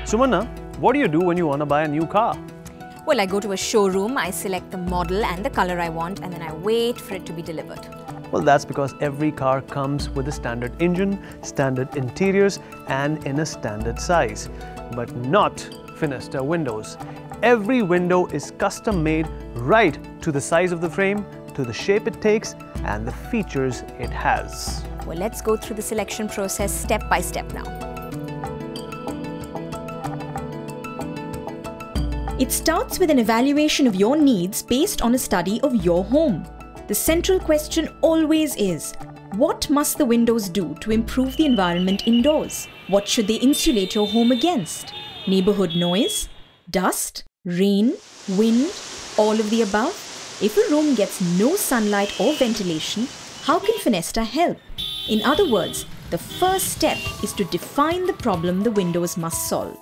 Sumanna, what do you do when you want to buy a new car? Well, I go to a showroom, I select the model and the color I want, and then I wait for it to be delivered. Well, that's because every car comes with a standard engine, standard interiors, and in a standard size. But not Fenesta windows. Every window is custom made right to the size of the frame, to the shape it takes, and the features it has. Well, let's go through the selection process step by step now. It starts with an evaluation of your needs based on a study of your home. The central question always is, what must the windows do to improve the environment indoors? What should they insulate your home against? Neighborhood noise? Dust? Rain? Wind? All of the above? If a room gets no sunlight or ventilation, how can Fenesta help? In other words, the first step is to define the problem the windows must solve.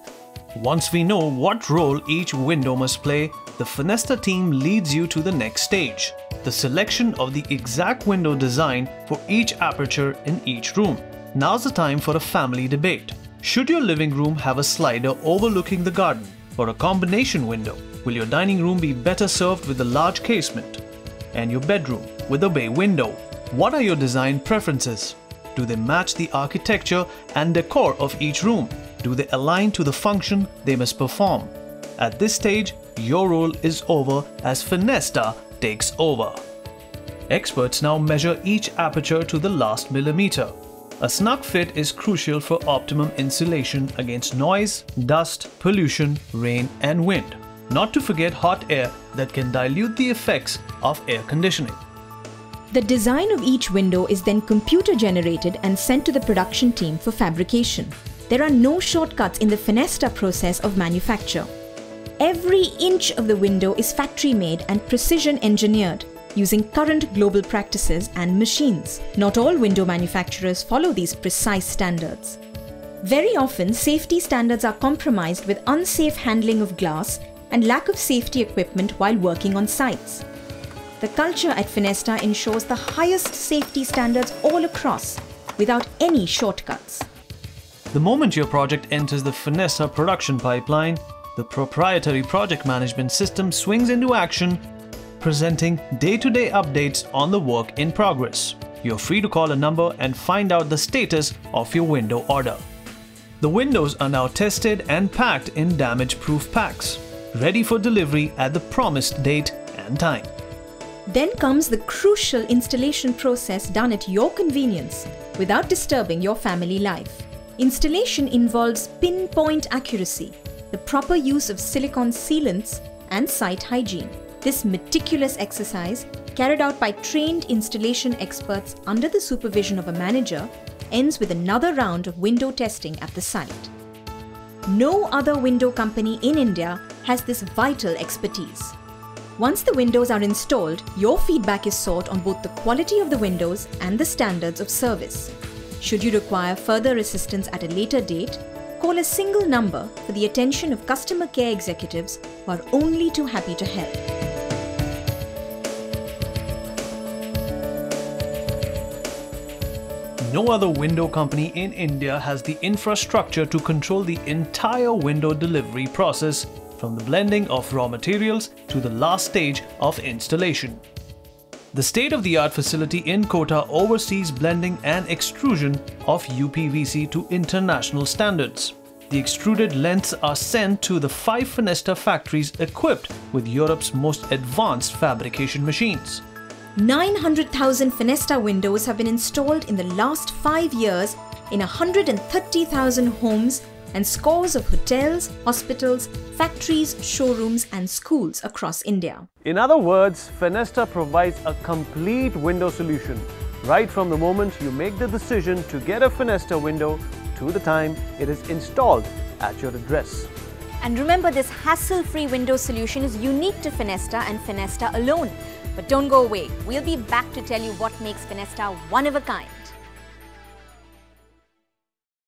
Once we know what role each window must play, the Fenesta team leads you to the next stage, the selection of the exact window design for each aperture in each room. Now's the time for a family debate. Should your living room have a slider overlooking the garden or a combination window? Will your dining room be better served with a large casement? And your bedroom with a bay window? What are your design preferences? Do they match the architecture and decor of each room? Do they align to the function they must perform? At this stage, your role is over as Fenesta takes over. Experts now measure each aperture to the last millimeter. A snug fit is crucial for optimum insulation against noise, dust, pollution, rain and wind. Not to forget hot air that can dilute the effects of air conditioning. The design of each window is then computer generated and sent to the production team for fabrication. There are no shortcuts in the Fenesta process of manufacture. Every inch of the window is factory made and precision engineered using current global practices and machines. Not all window manufacturers follow these precise standards. Very often, safety standards are compromised with unsafe handling of glass and lack of safety equipment while working on sites. The culture at Fenesta ensures the highest safety standards all across, without any shortcuts. The moment your project enters the Fenesta production pipeline, the proprietary project management system swings into action, presenting day-to-day updates on the work in progress. You're free to call a number and find out the status of your window order. The windows are now tested and packed in damage-proof packs, ready for delivery at the promised date and time. Then comes the crucial installation process done at your convenience without disturbing your family life. Installation involves pinpoint accuracy, the proper use of silicone sealants, and site hygiene. This meticulous exercise, carried out by trained installation experts under the supervision of a manager, ends with another round of window testing at the site. No other window company in India has this vital expertise. Once the windows are installed, your feedback is sought on both the quality of the windows and the standards of service. Should you require further assistance at a later date, call a single number for the attention of customer care executives who are only too happy to help. No other window company in India has the infrastructure to control the entire window delivery process, from the blending of raw materials to the last stage of installation. The state-of-the-art facility in Kota oversees blending and extrusion of UPVC to international standards. The extruded lengths are sent to the 5 Fenesta factories equipped with Europe's most advanced fabrication machines. 900,000 Fenesta windows have been installed in the last 5 years in 130,000 homes and scores of hotels, hospitals, factories, showrooms and schools across India. In other words, Fenesta provides a complete window solution, right from the moment you make the decision to get a Fenesta window to the time it is installed at your address. And remember, this hassle-free window solution is unique to Fenesta and Fenesta alone. But don't go away, we'll be back to tell you what makes Fenesta one of a kind.